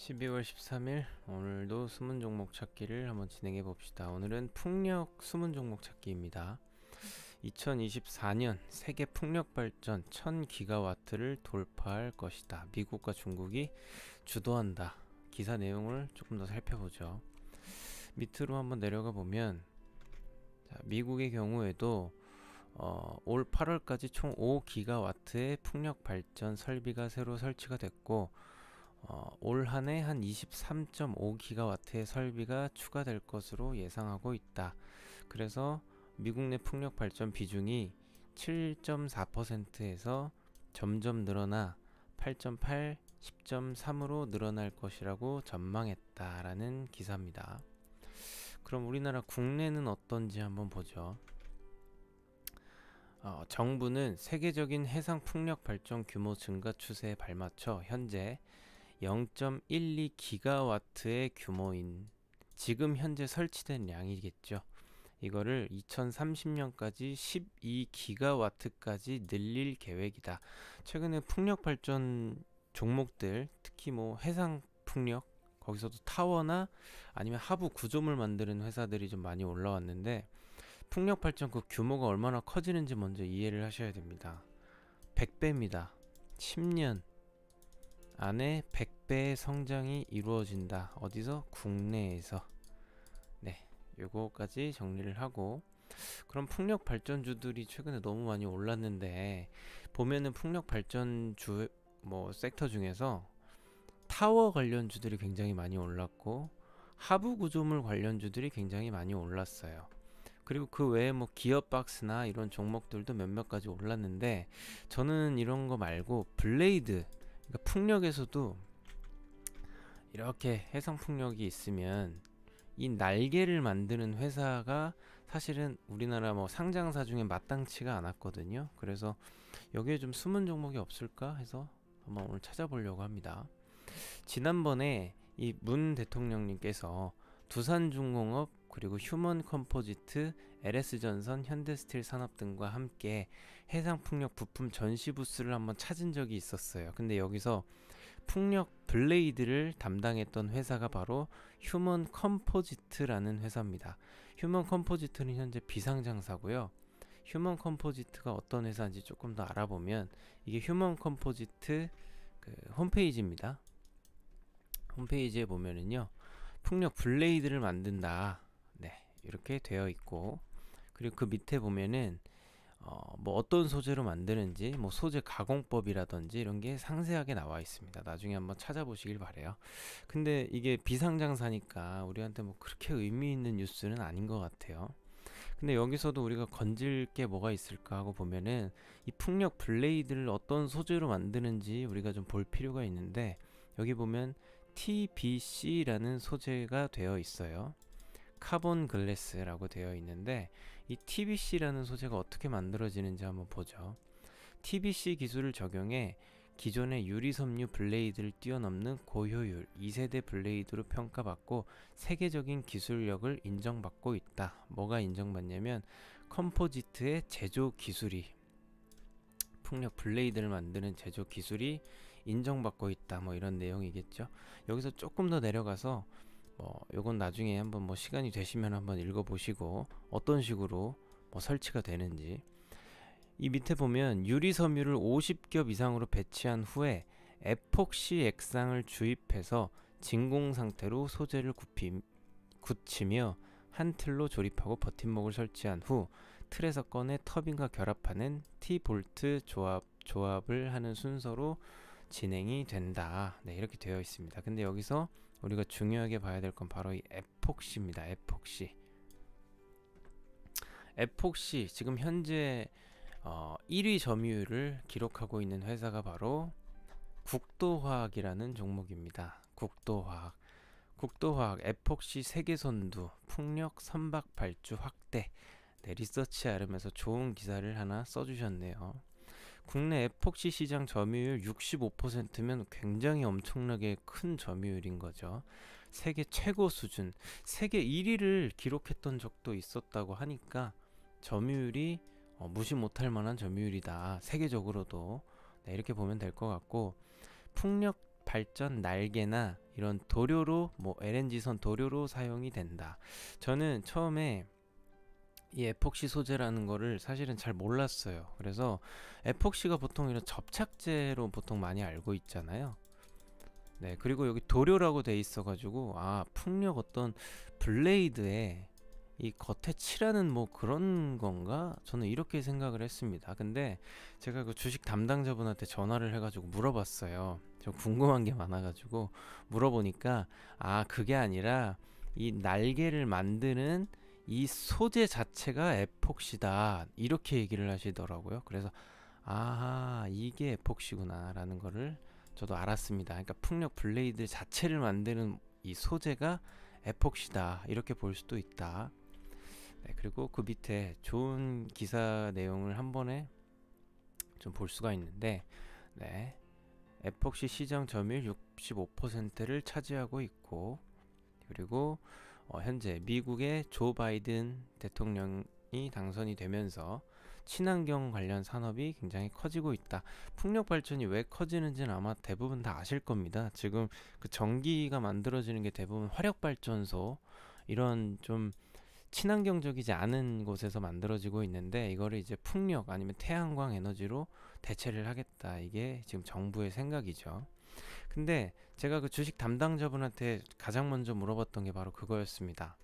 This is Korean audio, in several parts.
12월 13일 오늘도 숨은 종목 찾기를 한번 진행해 봅시다. 오늘은 풍력 숨은 종목 찾기입니다. 2024년 세계 풍력 발전 1000기가와트를 돌파할 것이다. 미국과 중국이 주도한다. 기사 내용을 조금 더 살펴보죠. 밑으로 한번 내려가 보면 미국의 경우에도 올 8월까지 총 5기가와트의 풍력 발전 설비가 새로 설치가 됐고 올 한해 한 23.5기가와트의 설비가 추가될 것으로 예상하고 있다. 그래서 미국 내 풍력 발전 비중이 7.4%에서 점점 늘어나 8.8, 10.3으로 늘어날 것이라고 전망했다라는 기사입니다. 그럼 우리나라 국내는 어떤지 한번 보죠. 정부는 세계적인 해상 풍력 발전 규모 증가 추세에 발맞춰 현재 0.12기가와트의 규모인 지금 현재 설치된 양이겠죠. 이거를 2030년까지 12기가와트까지 늘릴 계획이다. 최근에 풍력 발전 종목들, 특히 뭐 해상 풍력, 거기서도 타워나 아니면 하부 구조물 만드는 회사들이 좀 많이 올라왔는데, 풍력 발전 그 규모가 얼마나 커지는지 먼저 이해를 하셔야 됩니다. 100배입니다. 10년 안에 100배의 성장이 이루어진다. 어디서? 국내에서. 네, 요거까지 정리를 하고, 그럼 풍력 발전주들이 최근에 너무 많이 올랐는데, 보면은 풍력 발전주 섹터 중에서 타워 관련주들이 굉장히 많이 올랐고, 하부 구조물 관련주들이 굉장히 많이 올랐어요. 그리고 그 외에 기어박스나 이런 종목들도 몇몇 가지 올랐는데, 저는 이런 거 말고 블레이드, 그러니까 풍력에서도 이렇게 해상 풍력이 있으면 이 날개를 만드는 회사가 사실은 우리나라 상장사 중에 마땅치가 않았거든요. 그래서 여기에 좀 숨은 종목이 없을까 해서 한번 오늘 찾아보려고 합니다. 지난번에 이 문 대통령님께서 두산중공업 그리고 휴먼컴포지트, LS전선, 현대스틸 산업 등과 함께 해상풍력 부품 전시 부스를 한번 찾은 적이 있었어요. 근데 여기서 풍력 블레이드를 담당했던 회사가 바로 휴먼컴포지트라는 회사입니다. 휴먼컴포지트는 현재 비상장사고요. 휴먼컴포지트가 어떤 회사인지 조금 더 알아보면 이게 휴먼컴포지트 홈페이지입니다. 홈페이지에 보면은요, 풍력 블레이드를 만든다. 네, 이렇게 되어 있고, 그리고 그 밑에 보면은 어떤 소재로 만드는지, 소재 가공법이라든지 이런 게 상세하게 나와 있습니다. 나중에 한번 찾아보시길 바래요. 근데 이게 비상장사니까 우리한테 그렇게 의미 있는 뉴스는 아닌 것 같아요. 근데 여기서도 우리가 건질 게 뭐가 있을까 하고 보면은 이 풍력 블레이드를 어떤 소재로 만드는지 우리가 좀 볼 필요가 있는데, 여기 보면 TBC라는 소재가 되어 있어요. 카본 글래스라고 되어 있는데, 이 TBC라는 소재가 어떻게 만들어지는지 한번 보죠. TBC 기술을 적용해 기존의 유리섬유 블레이드를 뛰어넘는 고효율 2세대 블레이드로 평가받고 세계적인 기술력을 인정받고 있다. 뭐가 인정받냐면 컴포지트의 제조 기술이, 풍력 블레이드를 만드는 제조 기술이 인정받고 있다. 이런 내용이겠죠. 여기서 조금 더 내려가서 요건 나중에 한번 시간이 되시면 한번 읽어보시고 어떤 식으로 설치가 되는지. 이 밑에 보면 유리섬유를 50겹 이상으로 배치한 후에 에폭시 액상을 주입해서 진공 상태로 소재를 굳히며 한 틀로 조립하고 버팀목을 설치한 후 틀에서 꺼내 터빈과 결합하는 T볼트 조합을 하는 순서로 진행이 된다. 네, 이렇게 되어 있습니다. 근데 여기서 우리가 중요하게 봐야 될 건 바로 이 에폭시입니다. 에폭시 지금 현재 1위 점유율을 기록하고 있는 회사가 바로 국도화학이라는 종목입니다. 국도화학 에폭시 세계선두 풍력 선박 발주 확대. 네, 리서치 아름에서 좋은 기사를 하나 써주셨네요. 국내 에폭시 시장 점유율 65%면 굉장히 엄청나게 큰 점유율인 거죠. 세계 최고 수준, 세계 1위를 기록했던 적도 있었다고 하니까 점유율이 무시 못할 만한 점유율이다. 세계적으로도. 네, 이렇게 보면 될 것 같고, 풍력 발전 날개나 이런 도료로 뭐 LNG선 도료로 사용이 된다. 저는 처음에 이 에폭시 소재라는 거를 사실은 잘 몰랐어요. 그래서 에폭시가 보통 이런 접착제로 보통 많이 알고 있잖아요. 네, 그리고 여기 도료라고 돼 있어 가지고 아, 풍력 어떤 블레이드에 이 겉에 칠하는 뭐 그런 건가? 저는 이렇게 생각을 했습니다. 근데 제가 그 주식 담당자분한테 전화를 해가지고 물어봤어요. 저 궁금한 게 많아가지고 물어보니까 아, 그게 아니라 이 날개를 만드는 이 소재 자체가 에폭시다, 이렇게 얘기를 하시더라고요. 그래서 아, 이게 에폭시구나 라는 거를 저도 알았습니다. 그러니까 풍력 블레이드 자체를 만드는 이 소재가 에폭시다, 이렇게 볼 수도 있다. 네, 그리고 그 밑에 좋은 기사 내용을 한 번에 좀 볼 수가 있는데, 네, 에폭시 시장 점유율 65%를 차지하고 있고, 그리고 현재 미국의 조 바이든 대통령이 당선이 되면서 친환경 관련 산업이 굉장히 커지고 있다. 풍력 발전이 왜 커지는지는 아마 대부분 다 아실 겁니다. 지금 그 전기가 만들어지는 게 대부분 화력 발전소, 이런 좀 친환경적이지 않은 곳에서 만들어지고 있는데, 이거를 이제 풍력 아니면 태양광 에너지로 대체를 하겠다. 이게 지금 정부의 생각이죠. 근데 제가 그 주식 담당자분한테 가장 먼저 물어봤던 게 바로 그거였습니다.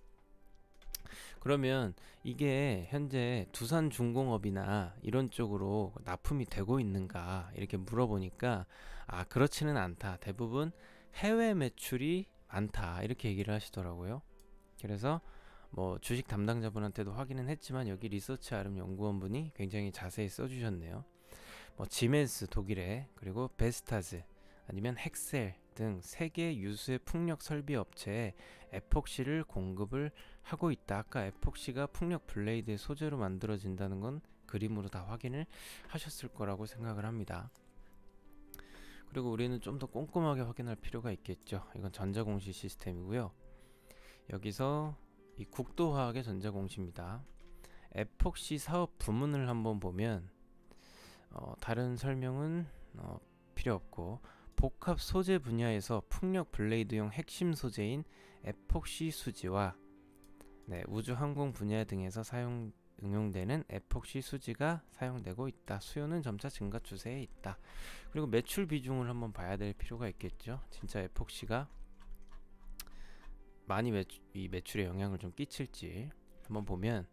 그러면 이게 현재 두산중공업이나 이런 쪽으로 납품이 되고 있는가, 이렇게 물어보니까 아, 그렇지는 않다. 대부분 해외 매출이 많다, 이렇게 얘기를 하시더라고요. 그래서 뭐 주식 담당자분한테도 확인은 했지만 여기 리서치 아름 연구원분이 굉장히 자세히 써주셨네요. 뭐 지멘스 독일의, 그리고 베스타즈, 아니면 헥셀 등 세계 유수의 풍력 설비 업체에 에폭시를 공급을 하고 있다. 아까 에폭시가 풍력 블레이드의 소재로 만들어진다는 건 그림으로 다 확인을 하셨을 거라고 생각을 합니다. 그리고 우리는 좀 더 꼼꼼하게 확인할 필요가 있겠죠. 이건 전자공시 시스템이고요. 여기서 이 국도화학의 전자공시입니다. 에폭시 사업 부문을 한번 보면 다른 설명은 필요 없고, 복합 소재 분야에서 풍력 블레이드용 핵심 소재인 에폭시 수지와 우주 항공 분야 등에서 응용되는 에폭시 수지가 사용되고 있다. 수요는 점차 증가 추세에 있다. 그리고 매출 비중을 한번 봐야 될 필요가 있겠죠. 진짜 에폭시가 많이 이 매출에 영향을 좀 끼칠지 한번 보면,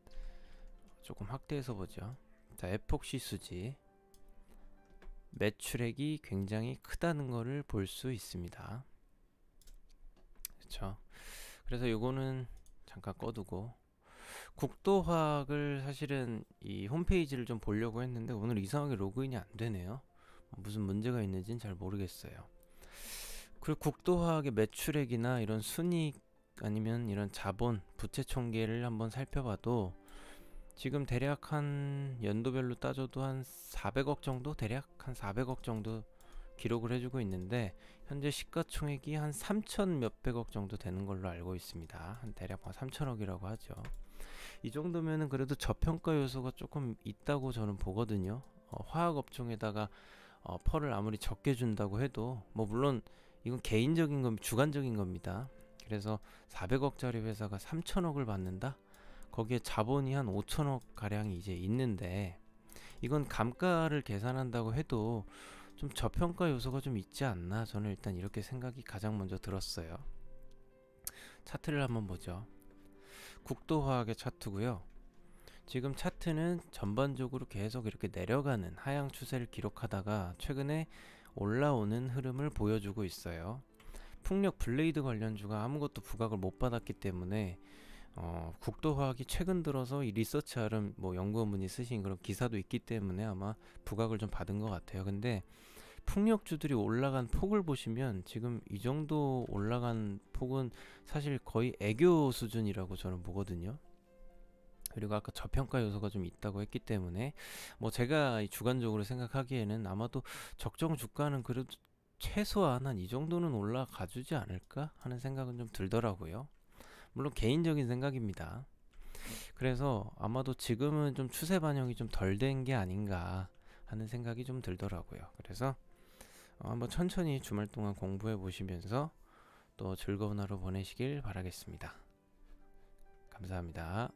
조금 확대해서 보죠. 자, 에폭시 수지 매출액이 굉장히 크다는 것을 볼 수 있습니다. 그렇죠. 그래서 요거는 잠깐 꺼두고, 국도화학을 사실은 이 홈페이지를 좀 보려고 했는데 오늘 이상하게 로그인이 안 되네요. 무슨 문제가 있는지는 잘 모르겠어요. 그리고 국도화학의 매출액이나 이런 순이익 아니면 이런 자본, 부채 총계를 한번 살펴봐도 지금 대략 한 연도별로 따져도 한 400억 정도, 대략 한 400억 정도 기록을 해주고 있는데, 현재 시가총액이 한 3천 몇백억 정도 되는 걸로 알고 있습니다. 한 대략 3천억이라고 하죠. 이 정도면은 그래도 저평가 요소가 조금 있다고 저는 보거든요. 화학업종에다가 펄을 아무리 적게 준다고 해도, 뭐 물론 이건 개인적인 건 주관적인 겁니다. 그래서 400억짜리 회사가 3천억을 받는다? 거기에 자본이 한 5천억 가량이 이제 있는데, 이건 감가를 계산한다고 해도 좀 저평가 요소가 좀 있지 않나, 저는 일단 이렇게 생각이 가장 먼저 들었어요. 차트를 한번 보죠. 국도화학의 차트고요. 지금 차트는 전반적으로 계속 이렇게 내려가는 하향 추세를 기록하다가 최근에 올라오는 흐름을 보여주고 있어요. 풍력 블레이드 관련주가 아무것도 부각을 못 받았기 때문에 국도화학이 최근 들어서 이 리서치 아름 뭐 연구원분이 쓰신 그런 기사도 있기 때문에 아마 부각을 좀 받은 것 같아요. 근데 풍력주들이 올라간 폭을 보시면 지금 이 정도 올라간 폭은 사실 거의 애교 수준이라고 저는 보거든요. 그리고 아까 저평가 요소가 좀 있다고 했기 때문에 뭐 제가 주관적으로 생각하기에는 아마도 적정 주가는 그래도 최소한 한 이 정도는 올라가 주지 않을까 하는 생각은 좀 들더라고요. 물론 개인적인 생각입니다. 그래서 아마도 지금은 좀 추세 반영이 좀 덜 된 게 아닌가 하는 생각이 좀 들더라고요. 그래서 한번 천천히 주말 동안 공부해 보시면서 또 즐거운 하루 보내시길 바라겠습니다. 감사합니다.